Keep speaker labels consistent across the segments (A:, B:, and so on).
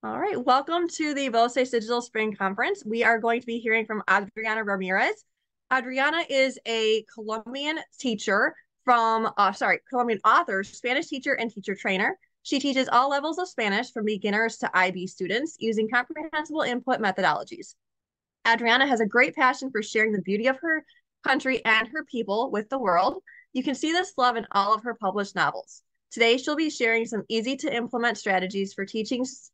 A: All right, welcome to the Voces Digital Spring Conference. We are going to be hearing from Adriana Ramirez. Adriana is a Colombian teacher Colombian author, Spanish teacher, and teacher trainer. She teaches all levels of Spanish from beginners to IB students using comprehensible input methodologies. Adriana has a great passion for sharing the beauty of her country and her people with the world. You can see this love in all of her published novels. Today, she'll be sharing some easy to implement strategies for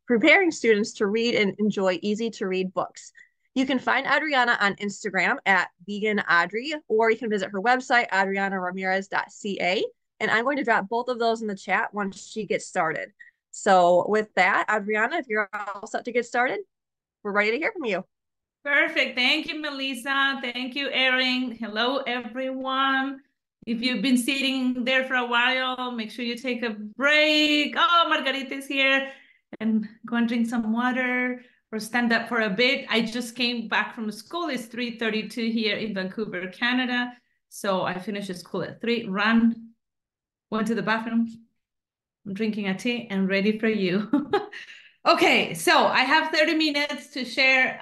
A: preparing students to read and enjoy easy to read books. You can find Adriana on Instagram at veganadri, or you can visit her website, adrianaramirez.ca. And I'm going to drop both of those in the chat once she gets started. So with that, Adriana, if you're all set to get started, we're ready to hear from you.
B: Perfect. Thank you, Melissa. Thank you, Erin. Hello, everyone. If you've been sitting there for a while, make sure you take a break. Oh, Margarita is here. And go and drink some water or stand up for a bit. I just came back from school. It's 3:32 here in Vancouver, Canada. So I finished school at 3, went to the bathroom. I'm drinking a tea and ready for you. Okay, so I have 30 minutes to share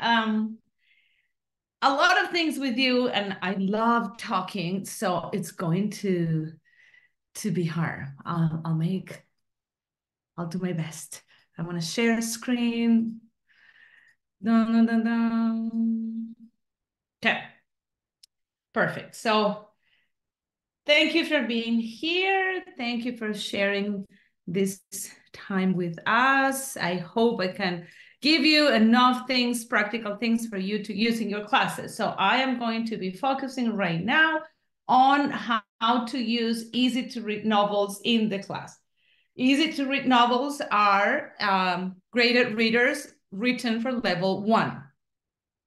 B: a lot of things with you, and I love talking, so it's going to be hard. I'll do my best. I want to share a screen. Dun, dun, dun, dun. Okay, perfect. So thank you for being here. Thank you for sharing this time with us. I hope I can give you enough things, practical things for you to use in your classes. So I am going to be focusing right now on how to use easy to read novels in the class. Easy to read novels are graded readers written for level 1.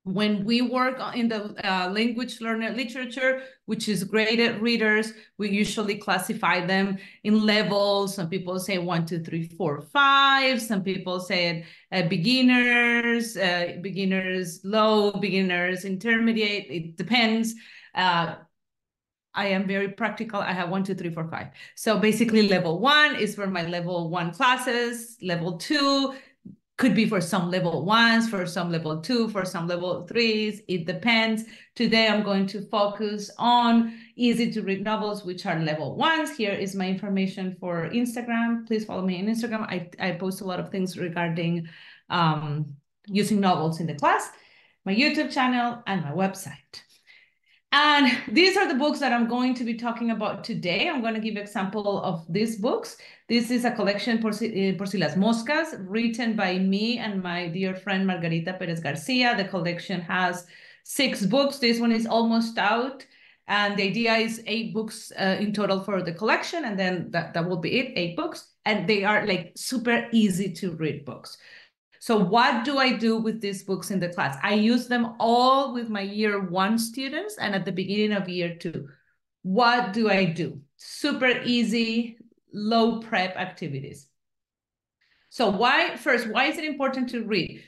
B: When we work in the language learner literature, which is graded readers, we usually classify them in levels. Some people say 1, 2, 3, 4, 5. Some people say beginners, beginners low, beginners intermediate. It depends. I am very practical. I have 1, 2, 3, 4, 5. So basically level 1 is for my level 1 classes. Level 2 could be for some level 1s, for some level 2, for some level 3s. It depends. Today, I'm going to focus on easy to read novels, which are level 1s. Here is my information for Instagram. Please follow me on Instagram. I post a lot of things regarding using novels in the class, my YouTube channel, and my website. And these are the books that I'm going to be talking about today. I'm going to give example of these books. This is a collection, Por si las moscas, written by me and my dear friend Margarita Perez Garcia. The collection has 6 books. This one is almost out. And the idea is 8 books in total for the collection. And then that will be it, 8 books. And they are like super easy to read books. So what do I do with these books in the class? I use them all with my year 1 students and at the beginning of year 2. What do I do? Super easy, low prep activities. So why is it important to read?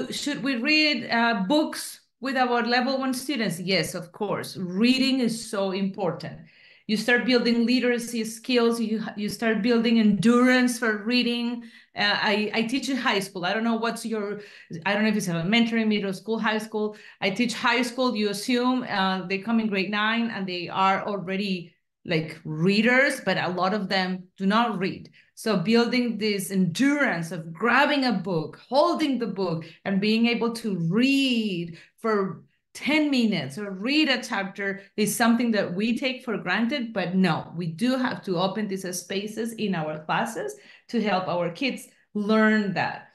B: Should we read books with our level 1 students? Yes, of course. Reading is so important. You start building literacy skills. You start building endurance for reading. I teach in high school. I don't know I don't know if it's elementary, middle school, high school. I teach high school. You assume they come in grade 9 and they are already like readers, but a lot of them do not read. So building this endurance of grabbing a book, holding the book, and being able to read for 10 minutes or read a chapter is something that we take for granted, but no, we do have to open these spaces in our classes to help our kids learn that.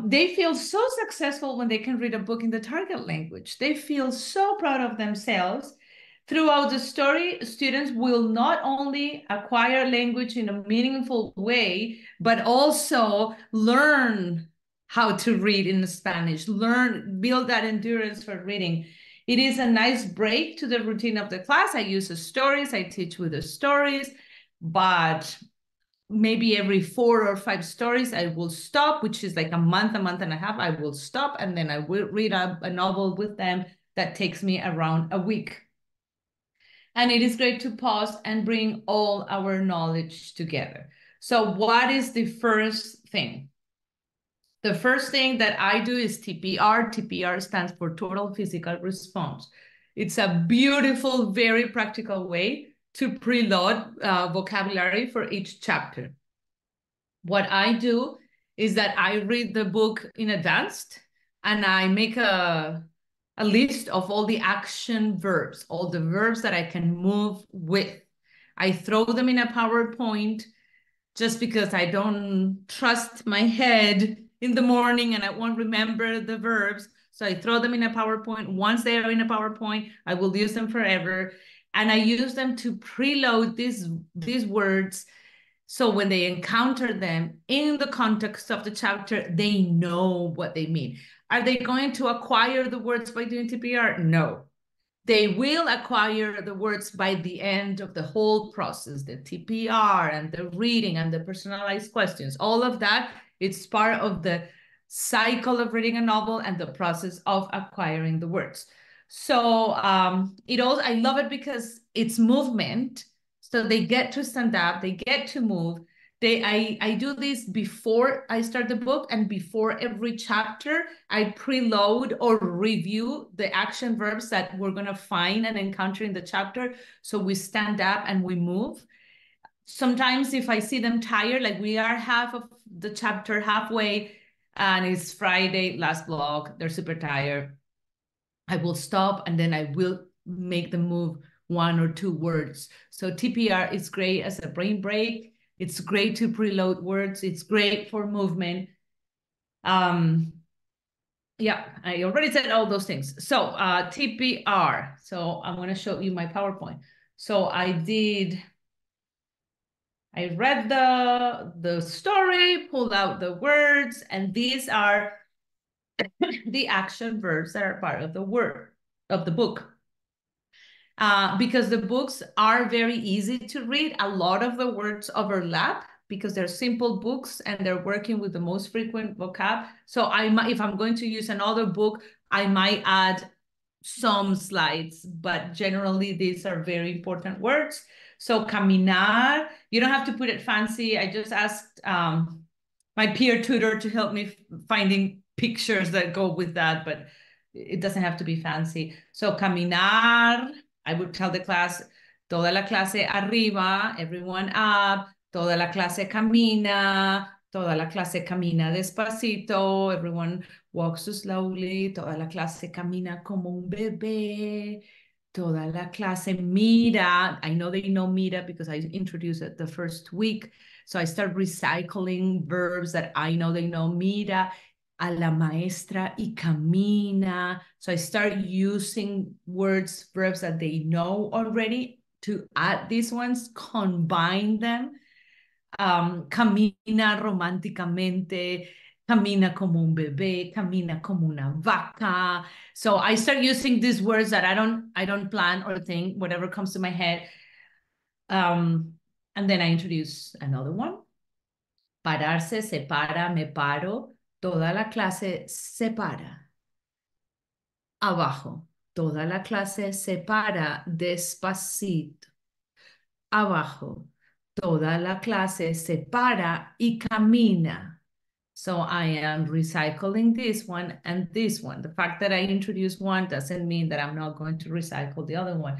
B: They feel so successful when they can read a book in the target language. They feel so proud of themselves. Throughout the story, students will not only acquire language in a meaningful way, but also learn how to read in Spanish, build that endurance for reading. It is a nice break to the routine of the class. I use the stories, I teach with the stories, but maybe every 4 or 5 stories, I will stop, which is like a month and a half. I will stop and then I will read a novel with them that takes me around a week. And it is great to pause and bring all our knowledge together. So what is the first thing? The first thing that I do is TPR. TPR stands for Total Physical Response. It's a beautiful, very practical way to preload vocabulary for each chapter. What I do is that I read the book in advance and I make a list of all the action verbs, all the verbs that I can move with. I throw them in a PowerPoint just because I don't trust my head in the morning and I won't remember the verbs. So I throw them in a PowerPoint. Once they are in a PowerPoint, I will use them forever. And I use them to preload these words. So when they encounter them in the context of the chapter, they know what they mean. Are they going to acquire the words by doing TPR? No. They will acquire the words by the end of the whole process, the TPR and the reading and the personalized questions. All of that, it's part of the cycle of reading a novel and the process of acquiring the words. So I love it because it's movement. So they get to stand up, they get to move. I do this before I start the book, and before every chapter, I preload or review the action verbs that we're going to find and encounter in the chapter. So we stand up and we move. Sometimes if I see them tired, like we are half of the chapter halfway and it's Friday, last block, they're super tired, I will stop and then I will make them move one or two words. So TPR is great as a brain break. It's great to preload words. It's great for movement. Yeah, I already said all those things. So TPR. So I'm going to show you my PowerPoint. So I read the story, pulled out the words, and these are the action verbs that are part of the book. Because the books are very easy to read, a lot of the words overlap because they're simple books and they're working with the most frequent vocab. So if I'm going to use another book, I might add some slides, but generally these are very important words. So caminar, you don't have to put it fancy. I just asked my peer tutor to help me finding pictures that go with that, but it doesn't have to be fancy. So caminar, I would tell the class, toda la clase arriba, everyone up, toda la clase camina, toda la clase camina despacito, everyone walks slowly, toda la clase camina como un bebé, toda la clase mira. I know they know mira because I introduced it the first week. So I start recycling verbs that I know they know. Mira a la maestra y camina. So I start using words, verbs that they know already to add these ones, combine them. Camina románticamente, camina como un bebé, camina como una vaca. So I start using these words that I don't plan or think, whatever comes to my head. And then I introduce another one. Pararse, se para, me paro. Toda la clase se para. Abajo. Toda la clase se para despacito. Abajo. Toda la clase se para y camina. So I am recycling this one and this one. The fact that I introduce one doesn't mean that I'm not going to recycle the other one.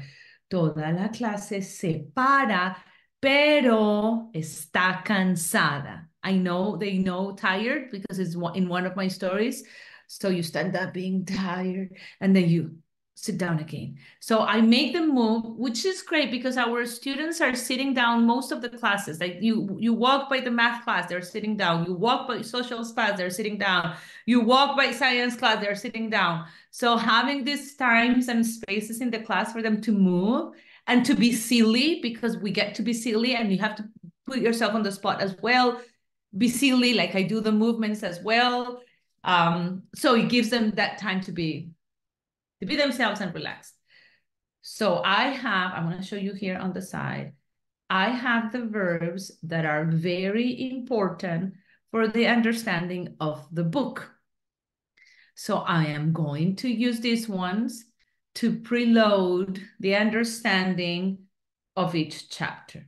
B: Toda la clase se para, pero está cansada. I know they know tired because it's in one of my stories. So you stand up being tired and then you sit down again. So I make them move, which is great because our students are sitting down most of the classes. Like you walk by the math class, they're sitting down. You walk by social class, they're sitting down. You walk by science class, they're sitting down. So having these times and spaces in the class for them to move and to be silly, because we get to be silly and you have to put yourself on the spot as well. Be silly, like I do the movements as well. So it gives them that time to be themselves and relax. So I'm going to show you here on the side. I have the verbs that are very important for the understanding of the book. So I am going to use these ones to preload the understanding of each chapter.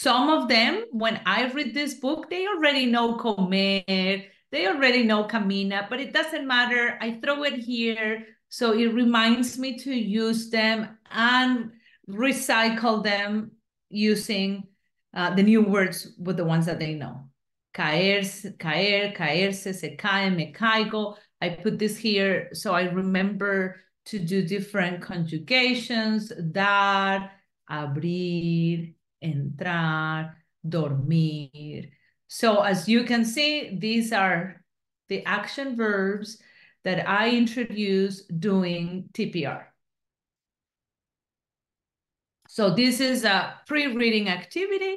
B: Some of them, when I read this book, they already know comer, they already know camina, but it doesn't matter. I throw it here, so it reminds me to use them and recycle them using the new words with the ones that they know. Caerse, caer, caerse, se cae, me caigo. I put this here so I remember to do different conjugations. Dar, abrir, entrar, dormir. So as you can see, these are the action verbs that I introduce doing TPR. So this is a pre-reading activity.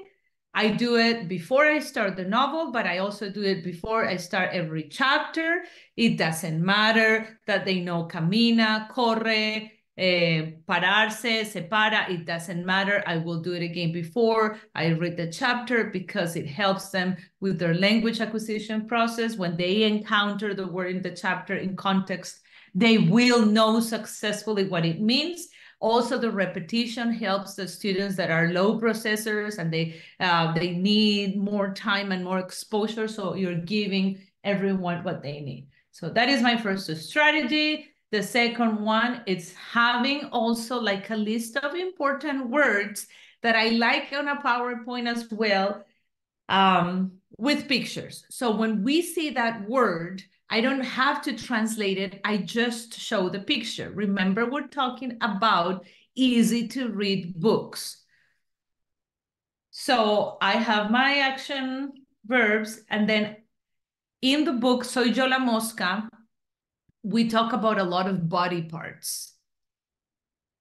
B: I do it before I start the novel, but I also do it before I start every chapter. It doesn't matter that they know camina, corre, pararse, se para. It doesn't matter. I will do it again before I read the chapter because it helps them with their language acquisition process. When they encounter the word in the chapter in context, they will know successfully what it means. Also, the repetition helps the students that are low processors and they need more time and more exposure. So you're giving everyone what they need. So that is my first strategy. The second one is having also like a list of important words that I like on a PowerPoint as well, with pictures. So when we see that word, I don't have to translate it. I just show the picture. Remember, we're talking about easy to read books. So I have my action verbs, and then in the book, Soy yo la mosca, we talk about a lot of body parts.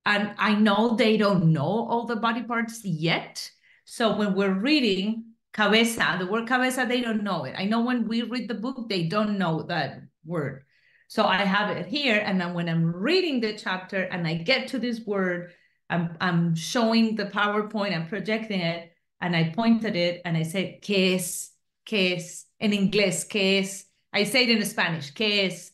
B: And I know they don't know all the body parts yet. So when we're reading cabeza, the word cabeza, they don't know it. I know when we read the book, they don't know that word. So I have it here. And then when I'm reading the chapter and I get to this word, I'm showing the PowerPoint, I'm projecting it, and I pointed it and I say, ¿qué es? ¿Qué es? In inglés, ¿qué es? I say it in Spanish, ¿qué es?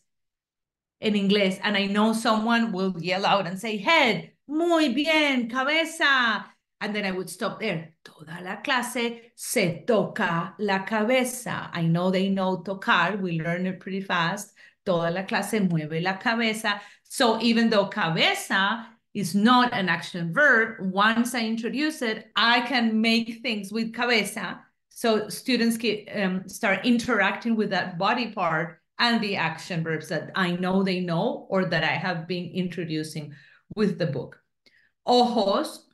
B: In inglés, and I know someone will yell out and say, head, muy bien, cabeza. And then I would stop there. Toda la clase se toca la cabeza. I know they know tocar. We learn it pretty fast. Toda la clase mueve la cabeza. So even though cabeza is not an action verb, once I introduce it, I can make things with cabeza. So students can start interacting with that body part and the action verbs that I know they know or that I have been introducing with the book. Ojos,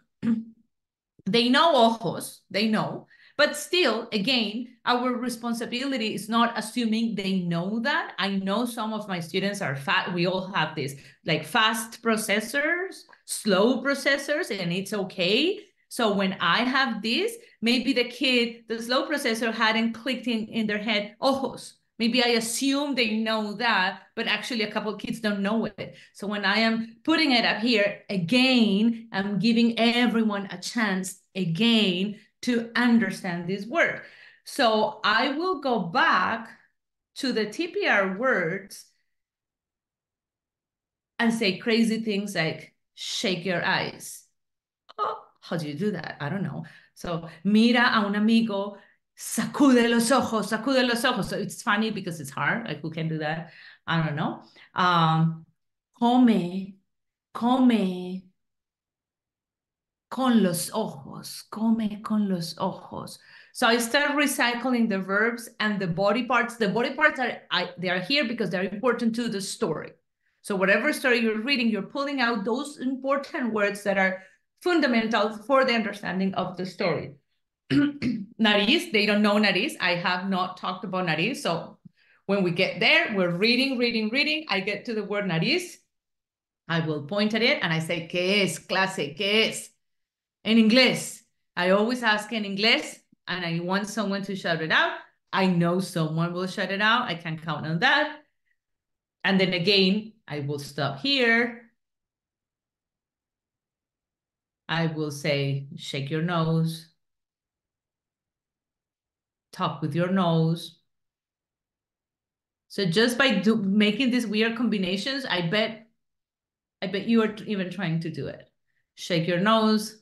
B: they know ojos, they know, but still, again, our responsibility is not assuming they know that. I know some of my students are fat. We all have this, like fast processors, slow processors, and it's okay. So when I have this, maybe the kid, the slow processor hadn't clicked in their head, ojos. Maybe I assume they know that, but actually a couple of kids don't know it. So when I am putting it up here, again, I'm giving everyone a chance again to understand this word. So I will go back to the TPR words and say crazy things like shake your eyes. Oh, how do you do that? I don't know. So mira a un amigo, sacude los ojos, sacude los ojos. So it's funny because it's hard. Like, who can do that? I don't know. Come, come con los ojos, come con los ojos. So I start recycling the verbs and the body parts. The body parts they are here because they're important to the story. So whatever story you're reading, you're pulling out those important words that are fundamental for the understanding of the story. Nariz, they don't know nariz. I have not talked about nariz. So when we get there, we're reading, reading, reading. I get to the word nariz. I will point at it and I say, ¿qué es, clase? ¿Qué es? In inglés. I always ask in inglés and I want someone to shout it out. I know someone will shout it out. I can count on that. And then again, I will stop here. I will say, shake your nose. Talk with your nose. So just by making these weird combinations, I bet you are even trying to do it. Shake your nose.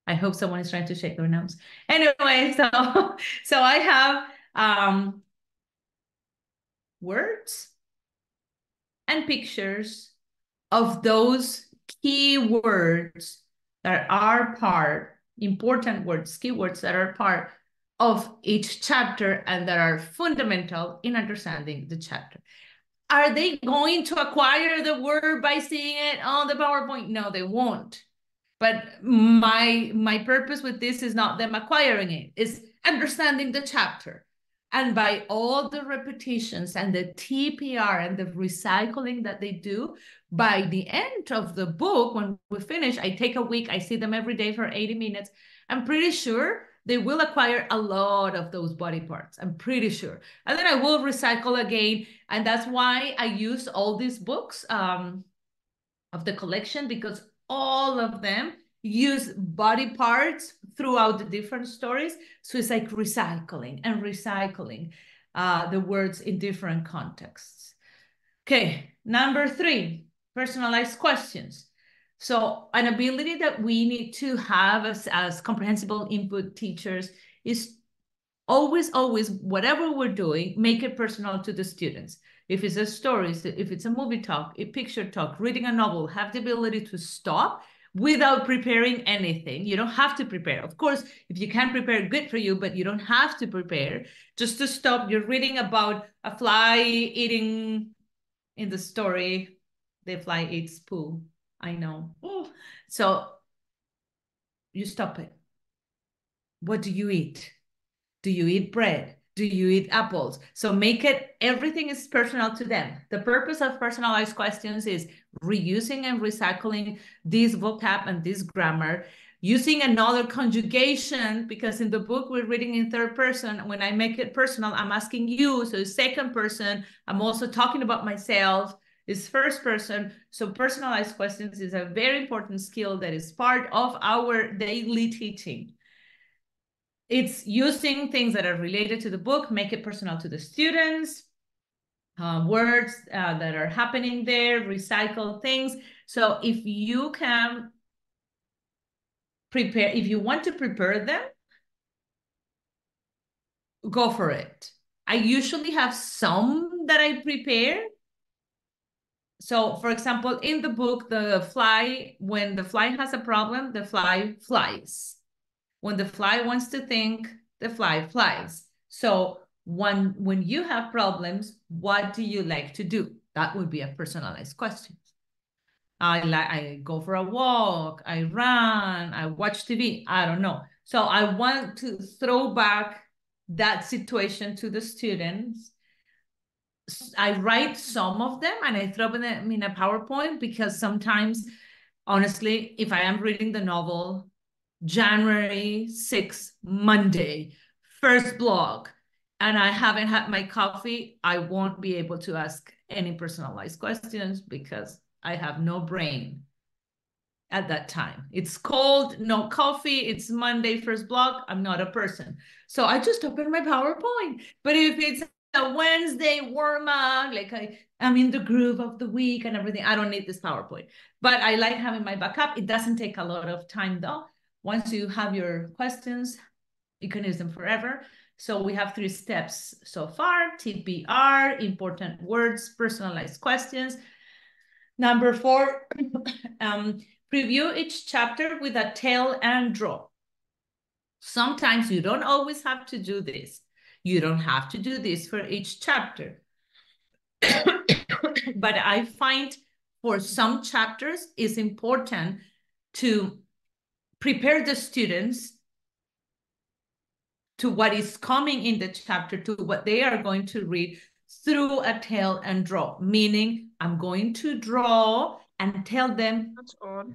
B: I hope someone is trying to shake their nose. Anyway, so I have words and pictures of those key words that are part, important words, keywords that are part of each chapter and that are fundamental in understanding the chapter. Are they going to acquire the word by seeing it on the PowerPoint? No, they won't. But my purpose with this is not them acquiring it, it's understanding the chapter. And by all the repetitions and the TPR and the recycling that they do, by the end of the book, when we finish, I take a week, I see them every day for 80 minutes. I'm pretty sure they will acquire a lot of those body parts. I'm pretty sure. And then I will recycle again. And that's why I use all these books of the collection, because all of them use body parts throughout the different stories. So it's like recycling and recycling the words in different contexts. Okay, number 3, personalized questions. So an ability that we need to have as comprehensible input teachers is always, whatever we're doing, make it personal to the students. If it's a story, if it's a movie talk, a picture talk, reading a novel, have the ability to stop without preparing anything. You don't have to prepare. Of course, if you can prepare, good for you, but you don't have to prepare. Just to stop, you're reading about a fly eating, in the story, the fly eats poo. I know. So you stop it. What do you eat? Do you eat bread? Do you eat apples? So make it, everything is personal to them. The purpose of personalized questions is reusing and recycling this vocab and this grammar, using another conjugation, because in the book we're reading in third person. When I make it personal, I'm asking you, so second person. I'm also talking about myself, is first person. So personalized questions is a very important skill that is part of our daily teaching. It's using things that are related to the book, make it personal to the students, words that are happening there, recycle things. So if you can prepare, if you want to prepare them, go for it. I usually have some that I prepare. So for example, in the book, the fly, when the fly has a problem, the fly flies. When the fly wants to think, the fly flies. So when you have problems, what do you like to do? That would be a personalized question. I go for a walk, I run, I watch TV, I don't know. So I want to throw back that situation to the students. I write some of them and I throw them in a PowerPoint, because sometimes, honestly, if I am reading the novel, January 6th, Monday, first blog, and I haven't had my coffee, I won't be able to ask any personalized questions because I have no brain at that time. It's cold, no coffee, it's Monday, first blog, I'm not a person. So I just open my PowerPoint. But if it's a Wednesday warm up, like I'm in the groove of the week and everything, I don't need this PowerPoint. But I like having my backup. It doesn't take a lot of time though. Once you have your questions, you can use them forever. So we have 3 steps so far: TPR, important words, personalized questions. Number 4, preview each chapter with a tell and draw. Sometimes you don't always have to do this. You don't have to do this for each chapter. But I find for some chapters, it's important to prepare the students to what is coming in the chapter, to what they are going to read through a tell and draw. Meaning, I'm going to draw and tell them.
A: That's odd.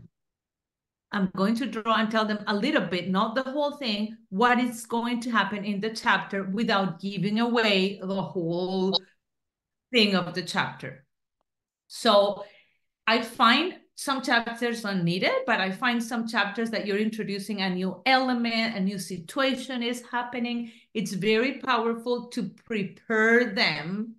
B: I'm going to draw and tell them a little bit, not the whole thing, what is going to happen in the chapter without giving away the whole thing of the chapter. So I find some chapters are needed, but I find some chapters that you're introducing a new element, a new situation is happening. It's very powerful to prepare them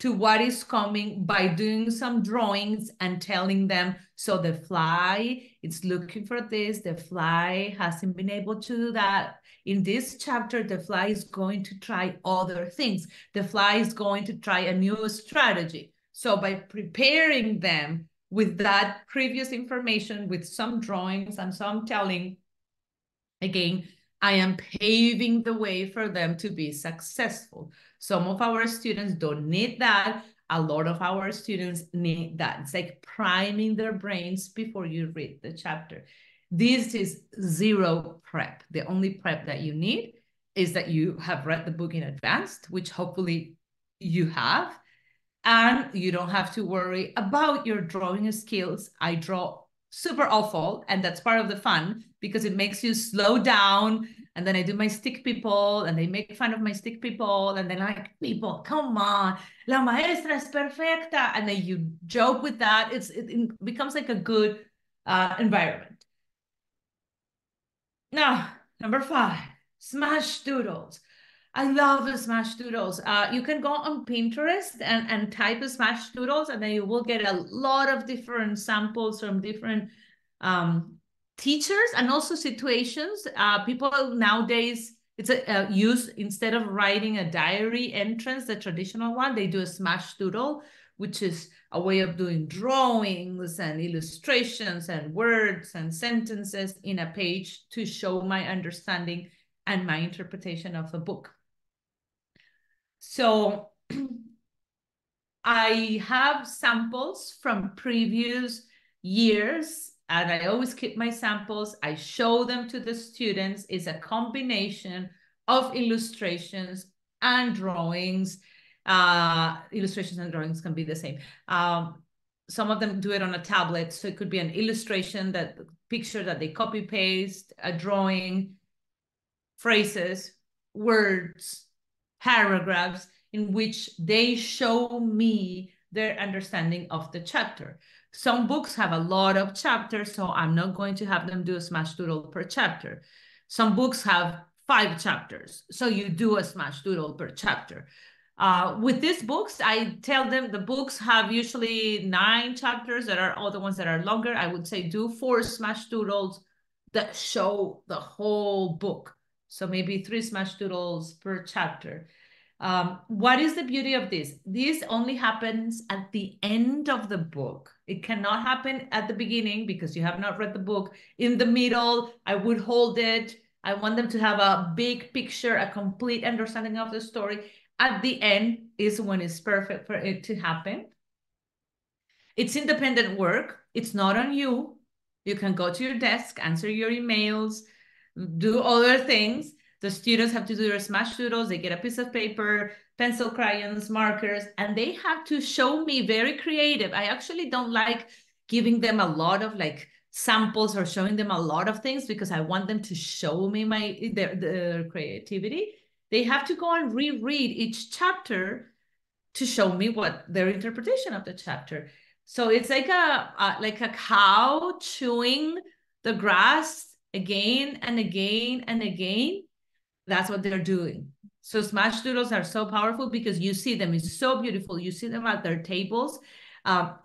B: to what is coming by doing some drawings and telling them, so the fly, it's looking for this, the fly hasn't been able to do that. In this chapter, the fly is going to try other things. The fly is going to try a new strategy. So by preparing them with that previous information, with some drawings and some telling, again, I am paving the way for them to be successful. Some of our students don't need that. A lot of our students need that. It's like priming their brains before you read the chapter. This is zero prep. The only prep that you need is that you have read the book in advance, which hopefully you have, and you don't have to worry about your drawing skills. I draw super awful, and that's part of the fun because it makes you slow down. And then I do my stick people, and they make fun of my stick people, and they're like, people, come on, la maestra es perfecta, and then you joke with that. It becomes like a good environment. Now, number 5, smash doodles. I love the smash doodles. You can go on Pinterest and type smash doodles, and then you will get a lot of different samples from different teachers and also situations. People nowadays, it's use, instead of writing a diary entrance, the traditional one, they do a smash doodle, which is a way of doing drawings and illustrations and words and sentences in a page to show my understanding and my interpretation of the book. So I have samples from previous years, and I always keep my samples. I show them to the students. It's a combination of illustrations and drawings. Illustrations and drawings can be the same. Some of them do it on a tablet, so it could be an illustration, that picture that they copy paste, a drawing, phrases, words, paragraphs in which they show me their understanding of the chapter. Some books have a lot of chapters, so I'm not going to have them do a smash doodle per chapter. Some books have 5 chapters, so you do a smash doodle per chapter. With these books, I tell them the books have usually 9 chapters that are all the ones that are longer. I would say do 4 smash doodles that show the whole book. So maybe 3 smash doodles per chapter. What is the beauty of this? This only happens at the end of the book. It cannot happen at the beginning because you have not read the book. In the middle, I would hold it. I want them to have a big picture, a complete understanding of the story. At the end is when it's perfect for it to happen. It's independent work. It's not on you. You can go to your desk, answer your emails, do other things. The students have to do their smash doodles. They get a piece of paper, pencil, crayons, markers, and they have to show me very creative. I actually don't like giving them a lot of like samples or showing them a lot of things because I want them to show me their creativity. They have to go and reread each chapter to show me what their interpretation of the chapter. So it's like a cow chewing the grass again and again and again. That's what they're doing. So smash doodles are so powerful because you see them. It's so beautiful. You see them at their tables,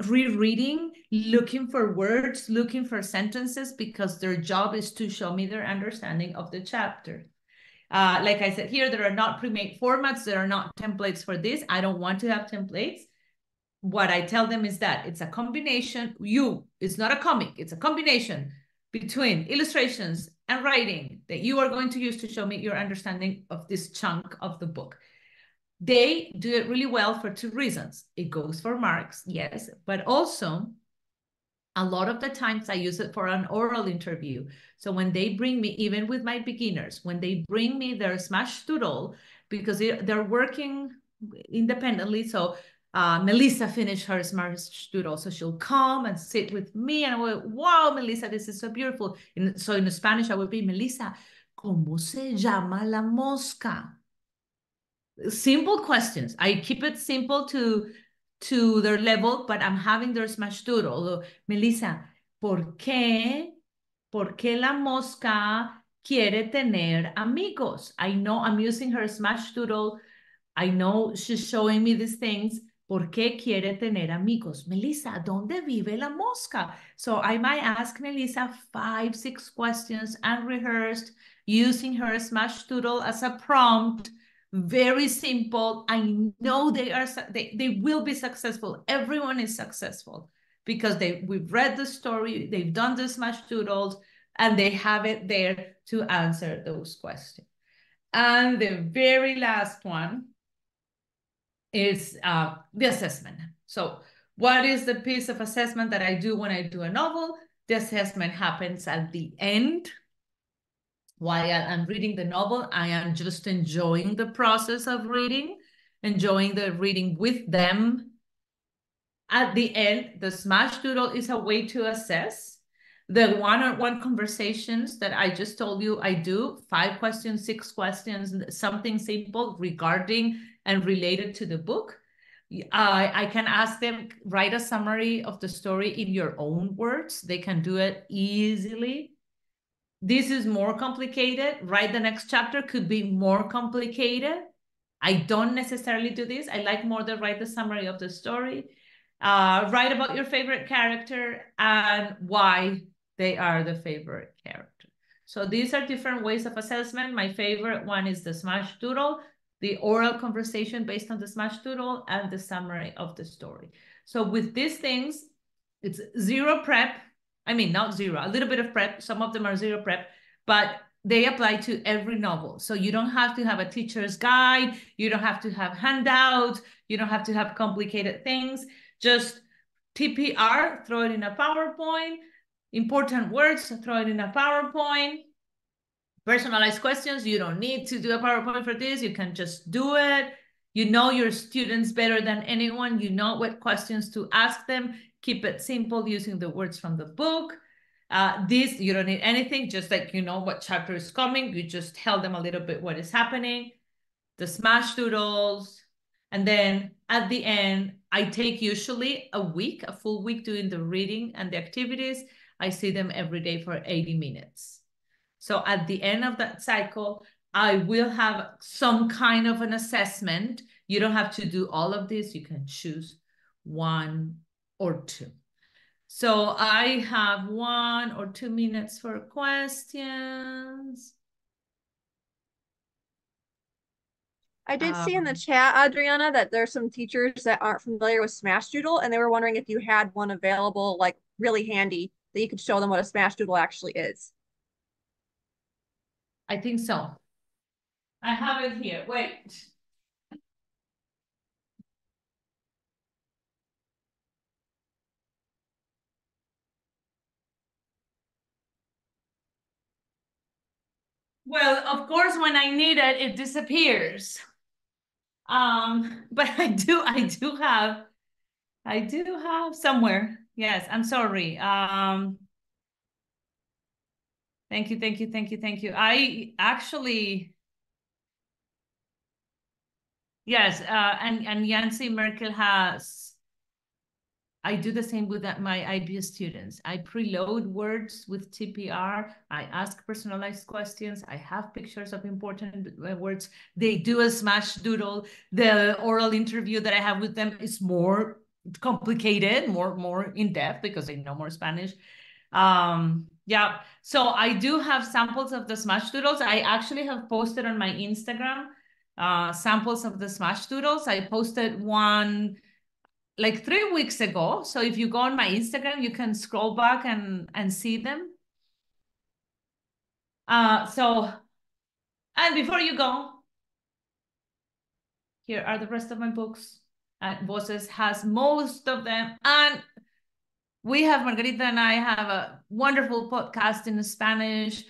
B: rereading, looking for words, looking for sentences, because their job is to show me their understanding of the chapter. Like I said here, there are not pre-made formats. There are not templates for this. I don't want to have templates. What I tell them is that it's a combination. It's not a comic. It's a combination between illustrations and writing that you are going to use to show me your understanding of this chunk of the book. They do it really well for 2 reasons. It goes for marks, yes, but also a lot of the times I use it for an oral interview. So when they bring me, even with my beginners, when they bring me their smash doodle, because they're working independently. So Melissa finished her smash doodle. So she'll come and sit with me and I will, wow, Melissa, this is so beautiful. So in Spanish, I would be, Melissa, ¿cómo se llama la mosca? Simple questions. I keep it simple to their level, but I'm having their smash doodle. Melissa, ¿por qué la mosca quiere tener amigos? I know I'm using her smash doodle. I know she's showing me these things, ¿Por qué quiere tener amigos? Melissa, ¿dónde vive la mosca? So I might ask Melissa 5, 6 questions unrehearsed using her smash doodle as a prompt. Very simple. I know they will be successful. Everyone is successful because we've read the story, they've done the smash doodles, and they have it there to answer those questions. And the very last one is the assessment. So what is the piece of assessment that I do when I do a novel? The assessment happens at the end. While I'm reading the novel, I am just enjoying the process of reading, enjoying the reading with them. At the end, the smash doodle is a way to assess. The one-on-one conversations that I just told you I do, 5 questions, 6 questions, something simple regarding and related to the book. I can ask them, write a summary of the story in your own words. They can do it easily. This is more complicated. Write the next chapter could be more complicated. I don't necessarily do this. I like more to write the summary of the story. Write about your favorite character and why they are the favorite character. So these are different ways of assessment. My favorite one is the smash doodle, the oral conversation based on the smash doodle, and the summary of the story. So with these things, it's zero prep. I mean, not zero, a little bit of prep. Some of them are zero prep, but they apply to every novel. So you don't have to have a teacher's guide. You don't have to have handouts. You don't have to have complicated things. Just TPR, throw it in a PowerPoint. Important words, throw it in a PowerPoint. Personalized questions, you don't need to do a PowerPoint for this. You can just do it. You know your students better than anyone. You know what questions to ask them. Keep it simple using the words from the book. This, you don't need anything, just like you know what chapter is coming. You just tell them a little bit what is happening. The smash doodles. And then at the end, I take usually a week, a full week doing the reading and the activities. I see them every day for 80 minutes. So at the end of that cycle, I will have some kind of an assessment. You don't have to do all of this. You can choose 1 or 2. So I have 1 or 2 minutes for questions.
A: I did see in the chat, Adriana, that there's some teachers that aren't familiar with Smash Doodle, and they were wondering if you had one available, like really handy, that you could show them what a Smash Doodle actually is.
B: I think so. I have it here. Wait. Well, of course, when I need it, it disappears. But I do have somewhere. Yes, I'm sorry. Thank you. I actually, yes, and Yancy Merkel has, I do the same with my IB students. I preload words with TPR. I ask personalized questions. I have pictures of important words. They do a smash doodle. The oral interview that I have with them is more complicated, more in depth because they know more Spanish. Yeah, so I do have samples of the smash doodles. I actually have posted on my Instagram samples of the smash doodles. I posted one like 3 weeks ago. So if you go on my Instagram, you can scroll back and see them. And before you go, here are the rest of my books. Voces has most of them. And we have, Margarita and I have a wonderful podcast in Spanish.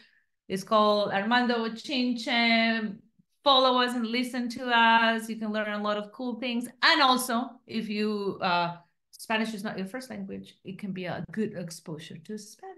B: It's called Armando Chinche. Follow us and listen to us. You can learn a lot of cool things. And also, if you Spanish is not your first language, it can be a good exposure to Spanish.